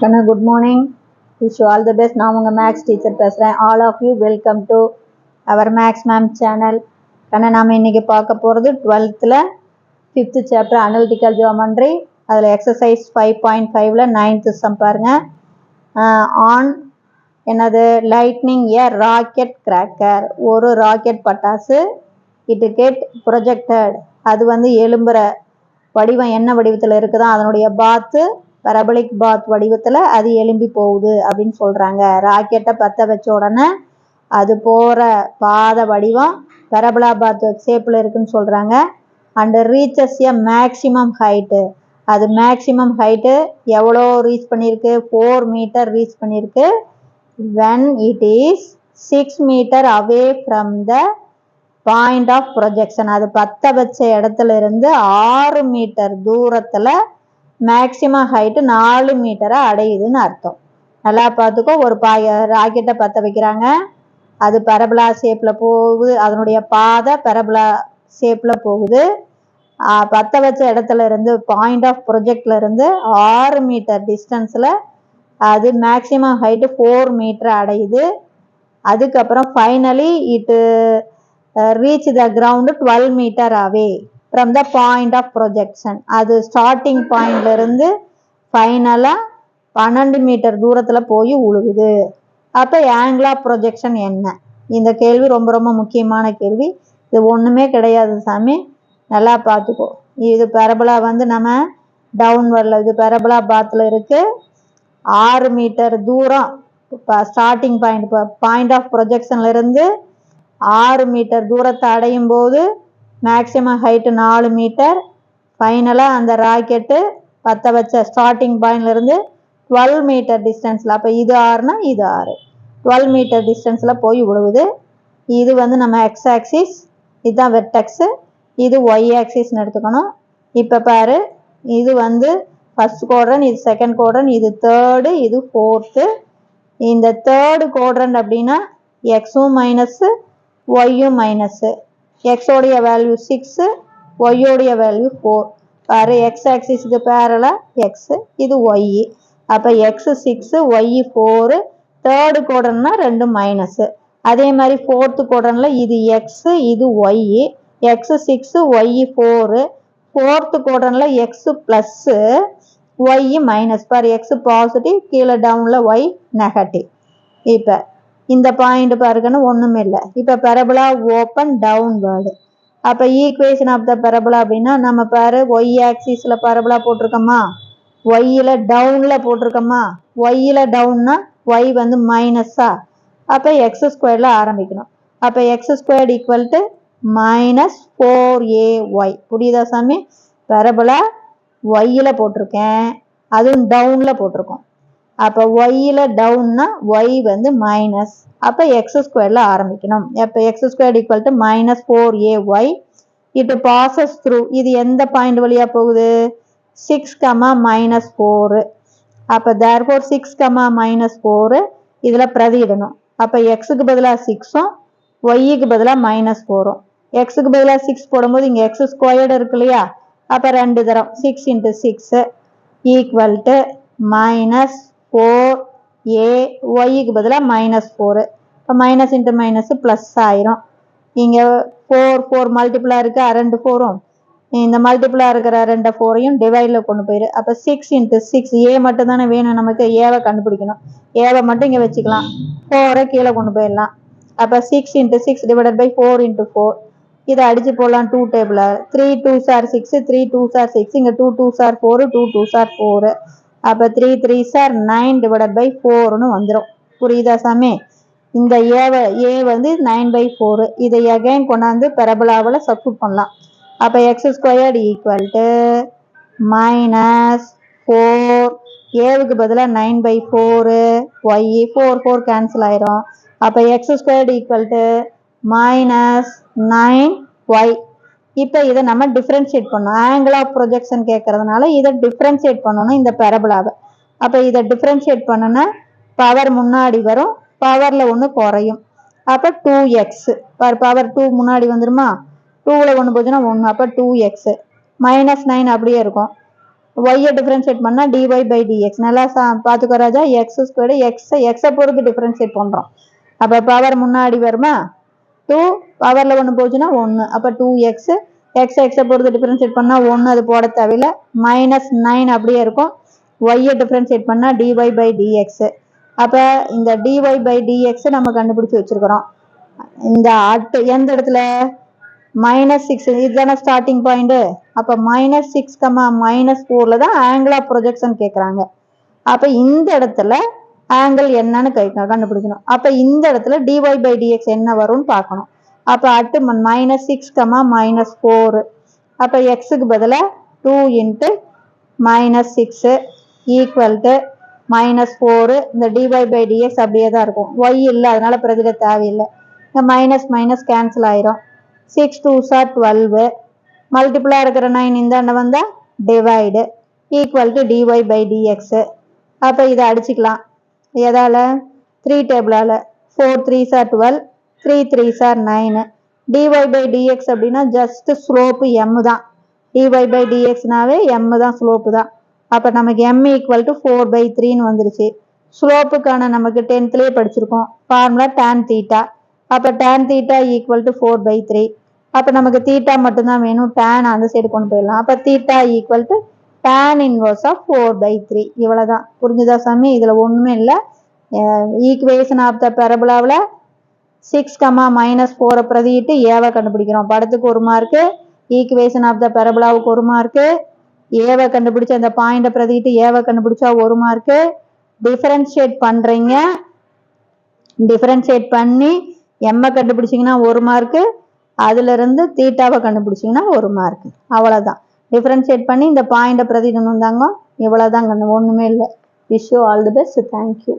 Kana, good morning. Wish you all the best. நான் உங்க maths teacher பேசுகிறேன். All of you welcome to our Max Ma'am channel. கண்ணா நாம் இன்னைக்கு பார்க்க போகிறது 12th 5th chapter analytical geometry. அதில் exercise 5.5ல 9th sum பாருங்க. On என்னது lightning a rocket cracker. ஒரு ராக்கெட் பட்டாசு it get projected. அது வந்து எழும்புற வடிவம் என்ன வடிவத்தில் இருக்குதோ அதனுடைய பாத்து பரபலிக் பாத் வடிவத்தில் அது எழும்பி போகுது அப்படின்னு சொல்கிறாங்க. ராக்கெட்டை பற்ற வச்ச உடனே அது போகிற பாத வடிவம் பரபலா பாத் ஷேப்பில் இருக்குன்னு சொல்கிறாங்க. And reaches a maximum height, அது மேக்சிமம் ஹைட்டு எவ்வளோ ரீச் பண்ணியிருக்கு, 4 மீட்டர் ரீச் பண்ணியிருக்கு. when it is 6 metre away from the point of projection, அது பற்ற வச்ச இடத்துல இருந்து 6 மீட்டர் தூரத்தில் மேக்சிமம் ஹைட்டு 4 மீட்டரை அடையுதுன்னு அர்த்தம். நல்லா பார்த்துக்கோ. ஒரு ராக்கெட்டை பற்ற வைக்கிறாங்க, அது பரபலா ஷேப்பில் போகுது, அதனுடைய பாதை பரபலா ஷேப்பில் போகுது. பற்ற வச்ச இடத்துல இருந்து பாயிண்ட் ஆஃப் ப்ரொஜெக்ட்ல இருந்து 6 மீட்டர் டிஸ்டன்ஸில் அது மேக்சிமம் ஹைட்டு 4 மீட்டர் அடையுது. அதுக்கப்புறம் finally it reach the ground 12 metre away from the point of projection. அது ஸ்டார்டிங் பாயிண்ட்ல இருந்து ஃபைனலாக 12 மீட்டர் தூரத்தில் போய் உழுகுது. அப்போ ஆங்கிள் ஆஃப் ப்ரொஜெக்ஷன் என்ன? இந்த கேள்வி ரொம்ப ரொம்ப முக்கியமான கேள்வி. இது ஒன்றுமே கிடையாது சாமி, நல்லா பார்த்துக்கோ. இது பரபலா வந்து நம்ம டவுன் வரல, இது பரபலா பாத்தில் இருக்கு. 6 மீட்டர் தூரம் இப்போ ஸ்டார்டிங் பாயிண்ட் ஆஃப் ப்ரொஜெக்ஷன்ல இருந்து 6 மீட்டர் தூரத்தை அடையும் போது மேக்சிமம் ஹைட்டு 4 மீட்டர். ஃபைனலாக அந்த ராக்கெட்டு பற்ற வச்ச ஸ்டார்டிங் பாயிண்ட்லேருந்து 12 மீட்டர் டிஸ்டன்ஸில், அப்போ இது 6னா இது 6, 12 மீட்டர் டிஸ்டன்ஸில் போய் விழுவுது. இது வந்து நம்ம எக்ஸ் ஆக்சிஸ், இதுதான் வெர்டெக்ஸு, இது ஒய் ஆக்சிஸ்ன்னு எடுத்துக்கணும். இப்போ பாரு, இது வந்து ஃபர்ஸ்ட் குவாட்ரண்ட், இது செகண்ட் குவாட்ரண்ட், இது தேர்டு, இது ஃபோர்த்து. இந்த தேர்டு குவாட்ரண்ட் அப்படின்னா எக்ஸும் மைனஸு ஒய்யும் மைனஸு. எக்ஸோடைய வேல்யூ 6, ஒய்யோடைய வேல்யூ 4. பாரு, எக்ஸ் ஆக்சிஸுக்கு பேரலா எக்ஸு, இது ஒய். அப்போ எக்ஸு 6, ஒய் 4. தேர்டு குவாட்ரண்ட்னா 2 மைனஸு. அதே மாதிரி ஃபோர்த்து குவாட்ரண்ட்ல இது எக்ஸு, இது ஒய். X 6, y 4. ஃபோர்த்து குவாட்ரண்ட்ல எக்ஸு ப்ளஸ்ஸு, ஒய் மைனஸ். பாரு, எக்ஸு பாசிட்டிவ், கீழே டவுனில் ஒய் நெகட்டிவ். இப்போ இந்த பாயிண்ட் பாருங்கன்னு ஒன்றுமே இல்லை. இப்போ பரபலா ஓப்பன் டவுன்வேர்டு. அப்போ ஈக்குவேஷன் ஆஃப் த பரபலா அப்படின்னா நம்ம பாரு, ஒய் ஆக்சிஸில் பரபலா போட்டிருக்கோமா, ஒய்யில் டவுனில் போட்டிருக்கோமா. ஒய்யில் டவுன்னா ஒய் வந்து மைனஸா, அப்போ எக்ஸ் ஸ்கொயரில் ஆரம்பிக்கணும். அப்போ X square equal to -4ay. புரியுதா சாமி? பரபலா ஒய்யில் போட்டிருக்கேன், அதுவும் டவுனில் போட்டிருக்கோம். அப்போ ஒய்யில் டவுன்னா ஒய் வந்து மைனஸ், அப்போ எக்ஸ் ஸ்கொயரில் ஆரம்பிக்கணும். அப்போ X square equal to -4ay. It bosses through, இது எந்த பாயிண்ட் வழியாக போகுது, 6, -4. அப்போ தேர்ஃபோர் 6, -4 இதில் பிரதியிடணும். அப்போ எக்ஸுக்கு பதிலாக 6உம் ஒய்க்கு பதிலாக -4உம். எக்ஸுக்கு பதிலாக 6 போடும்போது இங்கே எக்ஸ் ஸ்கொயர்டு இருக்கு இல்லையா, அப்போ 2 தரம் 6 × 6 ஈக்குவல் டு -4a. ஒய்க்கு பதிலாக -4. இப்போ மைனஸ் இன்ட்டு மைனஸ் ப்ளஸ் ஆயிரும். இங்கே 4 மல்டிப்ளாக இருக்கு, 2 4உம் இந்த மல்டிப்ளாக இருக்கிற 2 4ஐயும் டிவைடில் கொண்டு போயிரு. அப்போ 6 × 6, ஏ மட்டும் தானே வேணும் நமக்கு, ஏவை கண்டுபிடிக்கணும். ஏவை மட்டும் இங்கே வச்சுக்கலாம், 4ஐ கீழே கொண்டு போயிடலாம். அப்போ 6 × 6 டிவைடட் பை 4 × 4. இதை அடித்து போடலாம் 2 டேபிளில். 3 2s are 6, 3 2s are 6, இங்கே 2 2s are 4, 2 2s are 4. அப்போ 3 3s are 9 டிவைடட் பை 4ன்னு வந்துடும். புரியுதா சாமி? இந்த ஏ வந்து 9/4. இதை அகைன் கொண்டாந்து பரபலாவில் சப்ஸ்டிட்யூட் பண்ணலாம். அப்போ எக்ஸ் ஸ்கொயர்டு ஈக்குவல் டு -4, ஏவுக்கு பதிலாக 9/4, ஒய் 4 4 கேன்சல் ஆயிரும். அப்போ X squared equal to -9y. இப்போ இதை நம்ம டிஃப்ரென்ஷியேட் பண்ணணும். ஆங்கிள் ஆஃப் ப்ரொஜெக்ஷன் கேட்கறதுனால இதை டிஃப்ரென்ஷியேட் பண்ணணும் இந்த பரபலாவை. அப்போ இதை டிஃப்ரென்ஷியேட் பண்ணுன்னா பவர் முன்னாடி வரும், பவரில் ஒன்று குறையும். அப்போ 2x, பவர் 2 முன்னாடி வந்துருமா, 2ல் 1 போச்சுன்னா 1, அப்போ 2x. -9 அப்படியே இருக்கும். ஒய்யை டிஃப்ரென்ஷியேட் பண்ணால் டிஒய் பை டிஎக்ஸ். நல்லா பார்த்துக்கோ ராஜா. எக்ஸ் ஸ்கொயர்டு எக்ஸை பொறுத்து டிஃப்ரென்ஷியேட் பண்ணுறோம். அப்போ பவர் முன்னாடி வருமா, 2 பவரில் 1 போச்சுன்னா 1. அப்போ 2x, எக்ஸை பொறுத்து டிஃப்ரென்ஷியேட் பண்ணால் 1, அது போட தேவையில்லை. -9 அப்படியே இருக்கும். ஒய்யை டிஃப்ரென்ஷியேட் பண்ணால் டிஒய் பை டிஎக்ஸ். அப்போ இந்த டிஒய் பை டிஎக்ஸ் நம்ம கண்டுபிடிச்சி வச்சுருக்கிறோம். இந்த எந்த இடத்துல -6 இதுதானே ஸ்டார்டிங் பாயிண்ட். அப்போ -6, -4 தான் ஆங்கிள் ஆஃப் ப்ரொஜெக்ஷன் கேட்குறாங்க. அப்போ இந்த இடத்துல ஆங்கிள் என்னன்னு கண்டுபிடிக்கணும். அப்போ இந்த இடத்துல டிஒய் பை டிஎக்ஸ் என்ன வரும்னு பார்க்கணும். அப்போ அட்டு -6, -4. அப்போ எக்ஸுக்கு பதிலாக 2 × -6 ஈக்குவல் டு -4. இந்த டிஒய் பை டிஎக்ஸ் அப்படியே தான் இருக்கும். ஒய் இல்லை, அதனால பிரதிட தேவையில்லை. இந்த மைனஸ் கேன்சல் ஆயிரும். 6 2s are 12. மல்டிபிளா இருக்கிற 9 இந்த வந்தால் divide equal to dy by dx. அப்போ இதை அடிச்சுக்கலாம். எதால்? 3 டேபிளால். 4 3s are 12, 3 3s are 9. Dy by dx அப்படின்னா ஜஸ்ட் ஸ்லோப்பு எம் தான். டிஒய் பை டிஎக்ஸ்னாவே எம் தான், ஸ்லோப்பு தான். அப்போ நமக்கு எம் ஈக்குவல் டு 4/3 வந்துருச்சு. ஸ்லோப்புக்கான நமக்கு 10th படிச்சிருக்கோம் ஃபார்முலா tan தீட்டா. அப்போ tan தீட்டா ஈக்குவல் டு 4/3. அப்போ நமக்கு தீட்டா மட்டும்தான் வேணும், tan அந்த சைடு கொண்டு போயிடலாம். அப்போ theta equal to tan inverse of 4/3. இவ்வளோதான். புரிஞ்சுதா சாமி? இதில் ஒன்றுமே இல்லை. ஈக்குவேஷன் ஆஃப் த பெரபுலாவில் 6, -4 பிரதிட்டு ஏவை கண்டுபிடிக்கிறோம். படத்துக்கு 1 மார்க்கு, ஈக்குவேஷன் ஆஃப் த பெரபுலாவுக்கு 1 மார்க்கு, ஏவை கண்டுபிடிச்ச அந்த பாயிண்டை பிரதிட்டு ஏவை கண்டுபிடிச்சா 1 மார்க்கு. டிஃபரன்ஷியேட் பண்ணுறீங்க, டிஃபரன்ஷியேட் பண்ணி எம்மை கண்டுபிடிச்சிங்கன்னா 1 மார்க்கு, அதுலேருந்து தீட்டாவை கண்டுபிடிச்சிங்கன்னா 1 மார்க்கு. அவ்வளோதான். டிஃபரன்ஷியேட் பண்ணி இந்த பாயிண்டை பிரதிடணும் தாங்க. இவ்வளோதாங்க, ஒன்றுமே இல்லை. Wish you all the best. Thank you.